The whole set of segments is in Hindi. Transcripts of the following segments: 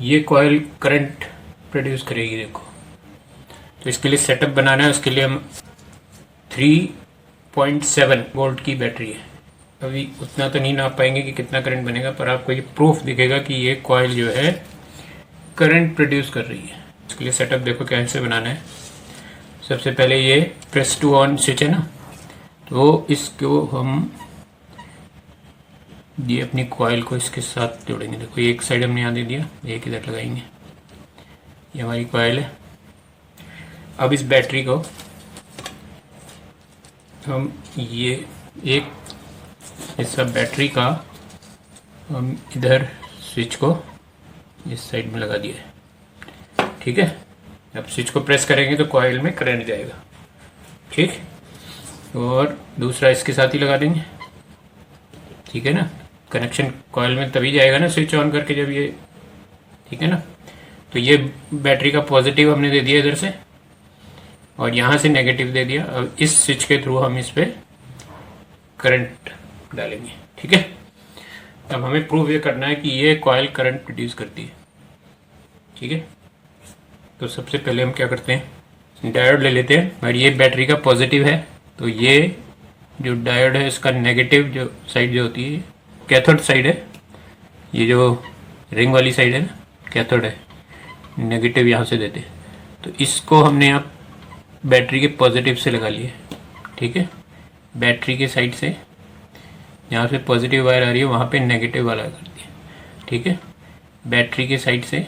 ये कॉइल करंट प्रोड्यूस करेगी। देखो, तो इसके लिए सेटअप बनाना है। उसके लिए हम 3.7 वोल्ट की बैटरी है। अभी उतना तो नहीं नाप पाएंगे कि कितना करंट बनेगा, पर आपको ये प्रूफ दिखेगा कि ये कॉइल जो है करंट प्रोड्यूस कर रही है। इसके लिए सेटअप देखो कैसे बनाना है। सबसे पहले ये प्रेस टू ऑन स्विच है ना, तो इसको हम ये अपनी कॉइल को इसके साथ जोड़ेंगे। देखो, एक साइड हमने यहाँ दे दिया, एक इधर लगाएंगे। ये हमारी कॉइल है। अब इस बैटरी को हम ये एक हिस्सा बैटरी का हम इधर स्विच को इस साइड में लगा दिया। ठीक है, अब स्विच को प्रेस करेंगे तो कॉइल में करंट जाएगा। ठीक, और दूसरा इसके साथ ही लगा देंगे। ठीक है ना, कनेक्शन कॉइल में तभी जाएगा ना स्विच ऑन करके, जब ये, ठीक है ना। तो ये बैटरी का पॉजिटिव हमने दे दिया इधर से, और यहाँ से नेगेटिव दे दिया। अब इस स्विच के थ्रू हम इस पे करंट डालेंगे। ठीक है, अब हमें प्रूव ये करना है कि ये कॉइल करंट प्रोड्यूस करती है। ठीक है, तो सबसे पहले हम क्या करते हैं, डायोड ले लेते हैं। और ये बैटरी का पॉजिटिव है, तो ये जो डायोड है इसका नेगेटिव जो साइड जो होती है कैथोड साइड है। ये जो रिंग वाली साइड है ना, कैथोड है, नेगेटिव यहाँ से देते हैं। तो इसको हमने यहाँ बैटरी के पॉजिटिव से लगा लिए। ठीक है, बैटरी के साइड से यहाँ से पॉजिटिव वायर आ रही है, वहाँ पे नेगेटिव वाला कर दिया। ठीक है, बैटरी के साइड से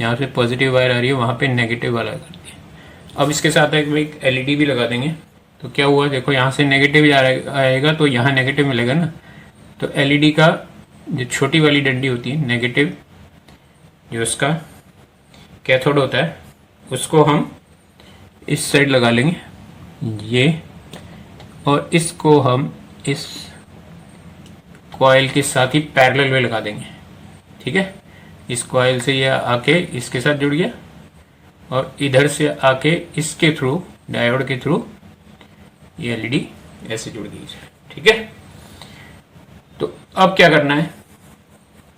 यहाँ से पॉजिटिव वायर आ रही है, वहाँ पे नेगेटिव वाला कर दिया। अब इसके साथ एक एलईडी भी लगा देंगे। तो क्या हुआ, देखो यहाँ से नेगेटिव आएगा तो यहाँ नेगेटिव मिलेगा ना। तो एलईडी का जो छोटी वाली डंडी होती है, नेगेटिव जो उसका कैथोड होता है, उसको हम इस साइड लगा लेंगे ये, और इसको हम इस कॉइल के साथ ही पैरेलल में लगा देंगे। ठीक है, इस कॉइल से ये आके इसके साथ जुड़ गया, और इधर से आके इसके थ्रू, डायोड के थ्रू ये एलईडी ऐसे जुड़ गई। ठीक है, तो अब क्या करना है,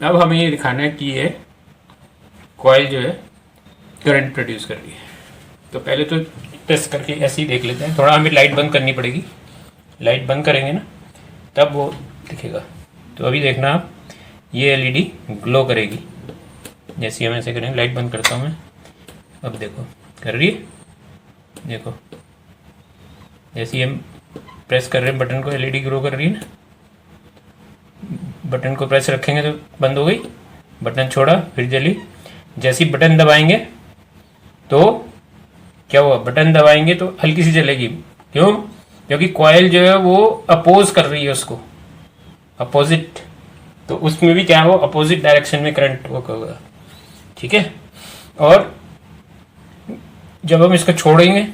अब हमें ये दिखाना है कि ये कॉइल जो है करंट प्रोड्यूस कर रही है। तो पहले तो प्रेस करके ऐसे ही देख लेते हैं। थोड़ा हमें लाइट बंद करनी पड़ेगी, लाइट बंद करेंगे ना तब वो दिखेगा। तो अभी देखना आप, ये एलईडी ग्लो करेगी जैसे हम ऐसे करेंगे। लाइट बंद करता हूँ मैं, अब देखो कर रही है। देखो जैसे ही हम प्रेस कर रहे हैं बटन को, एलईडी ग्लो कर रही है ना। बटन को प्रेस रखेंगे तो बंद हो गई, बटन छोड़ा फिर जली। जैसे ही बटन दबाएंगे तो क्या हुआ, बटन दबाएंगे तो हल्की सी जलेगी। क्यों, क्योंकि कॉइल जो है वो अपोज कर रही है उसको, अपोजिट। तो उसमें भी क्या हो, अपोजिट डायरेक्शन में करंट वर्क होगा। ठीक है, और जब हम इसको छोड़ेंगे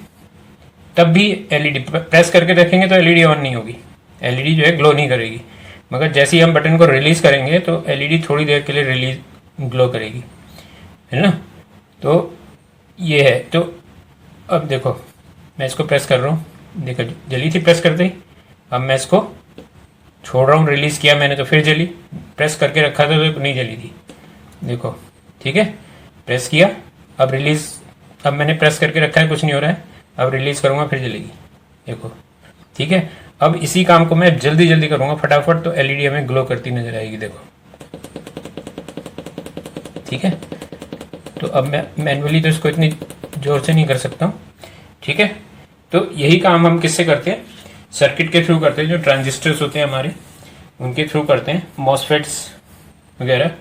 तब भी एलईडी प्रेस करके देखेंगे तो एलईडी ऑन नहीं होगी, एलईडी जो है ग्लो नहीं करेगी। मगर जैसे ही हम बटन को रिलीज करेंगे तो एलईडी थोड़ी देर के लिए रिलीज ग्लो करेगी, है ना। तो ये है। तो अब देखो मैं इसको प्रेस कर रहा हूँ, देखो जली थी प्रेस करते ही। अब मैं इसको छोड़ रहा हूँ, रिलीज किया मैंने तो फिर जली, प्रेस करके रखा था तो नहीं जली थी। देखो ठीक है, प्रेस किया, अब रिलीज, अब मैंने प्रेस करके रखा है, कुछ नहीं हो रहा है। अब रिलीज करूँगा फिर जलेगी। देखो ठीक है, अब इसी काम को मैं जल्दी जल्दी करूँगा फटाफट, तो एलईडी हमें ग्लो करती नजर आएगी। देखो ठीक है, तो अब मैं मैनुअली तो इसको इतनी जोर से नहीं कर सकता हूँ। ठीक है, तो यही काम हम किससे करते हैं, सर्किट के थ्रू करते हैं। जो ट्रांजिस्टर्स होते हैं हमारे, उनके थ्रू करते हैं, मॉसफेट्स वगैरह।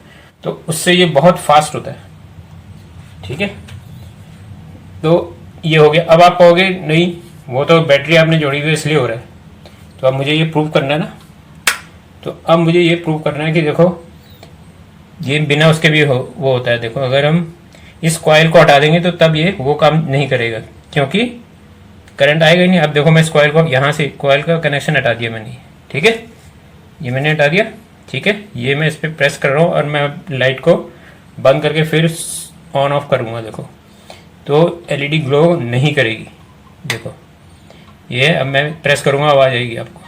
तो उससे ये बहुत फास्ट होता है। ठीक है, तो ये हो गया। अब आप कहोगे नहीं वो तो बैटरी आपने जोड़ी हुई है इसलिए हो रहा है। तो अब मुझे ये प्रूव करना है ना। तो अब मुझे ये प्रूव करना है कि देखो ये बिना उसके भी वो होता है। देखो अगर हम इस कॉइल को हटा देंगे तो तब ये वो काम नहीं करेगा, क्योंकि करंट आएगा ही नहीं। अब देखो मैं इस कॉइल को, यहाँ से कॉइल का कनेक्शन हटा दिया मैंने। ठीक है, ये मैंने हटा दिया। ठीक है, ये मैं इस पर प्रेस कर रहा हूँ और मैं लाइट को बंद करके फिर ऑन ऑफ करूँगा। देखो तो एलईडी ग्लो नहीं करेगी। देखो ये अब मैं प्रेस करूँगा, आवाज़ आएगी आपको।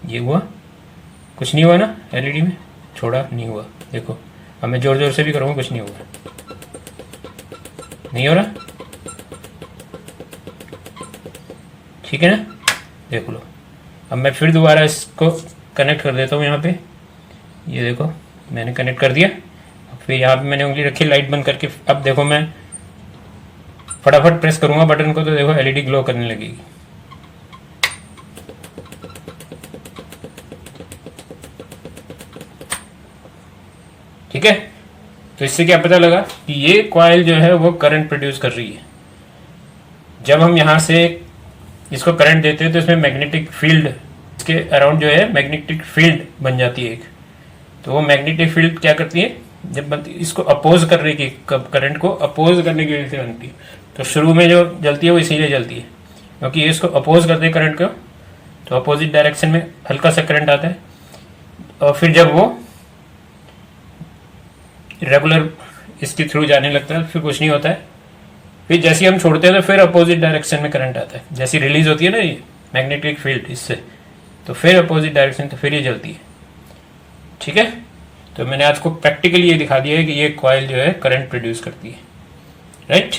ये हुआ, कुछ नहीं हुआ ना, एलईडी में छोड़ा नहीं हुआ। देखो अब मैं ज़ोर ज़ोर से भी करूँगा कुछ नहीं होगा, नहीं हो रहा, ठीक है ना, देख लो। अब मैं फिर दोबारा इसको कनेक्ट कर देता हूँ यहाँ पे, ये देखो मैंने कनेक्ट कर दिया। फिर यहाँ पे मैंने उंगली रखी लाइट बंद करके। अब देखो मैं फटाफट प्रेस करूँगा बटन को तो देखो एलईडी ग्लो करने लगेगी। ठीक है, तो इससे क्या पता लगा कि ये कॉइल जो है वो करंट प्रोड्यूस कर रही है। जब हम यहाँ से इसको करंट देते हैं तो इसमें मैग्नेटिक फील्ड, इसके अराउंड जो है मैग्नेटिक फील्ड बन जाती है एक। तो वो मैग्नेटिक फील्ड क्या करती है, जब बनती इसको अपोज करने की, करंट को अपोज करने की वजह से बनती है। तो शुरू में जो जलती है वो इसीलिए जलती है क्योंकि इसको अपोज करते हैं करंट को, तो अपोजिट डायरेक्शन में हल्का सा करंट आता है। और फिर जब वो रेगुलर इसके थ्रू जाने लगता है फिर कुछ नहीं होता है। फिर जैसे हम छोड़ते हैं तो फिर अपोजिट डायरेक्शन में करंट आता है, जैसी रिलीज होती है ना ये मैग्नेटिक फील्ड इससे, तो फिर अपोजिट डायरेक्शन, तो फिर ये जलती है। ठीक है, तो मैंने आपको प्रैक्टिकली ये दिखा दिया है कि ये कॉइल जो है करंट प्रोड्यूस करती है। राइट।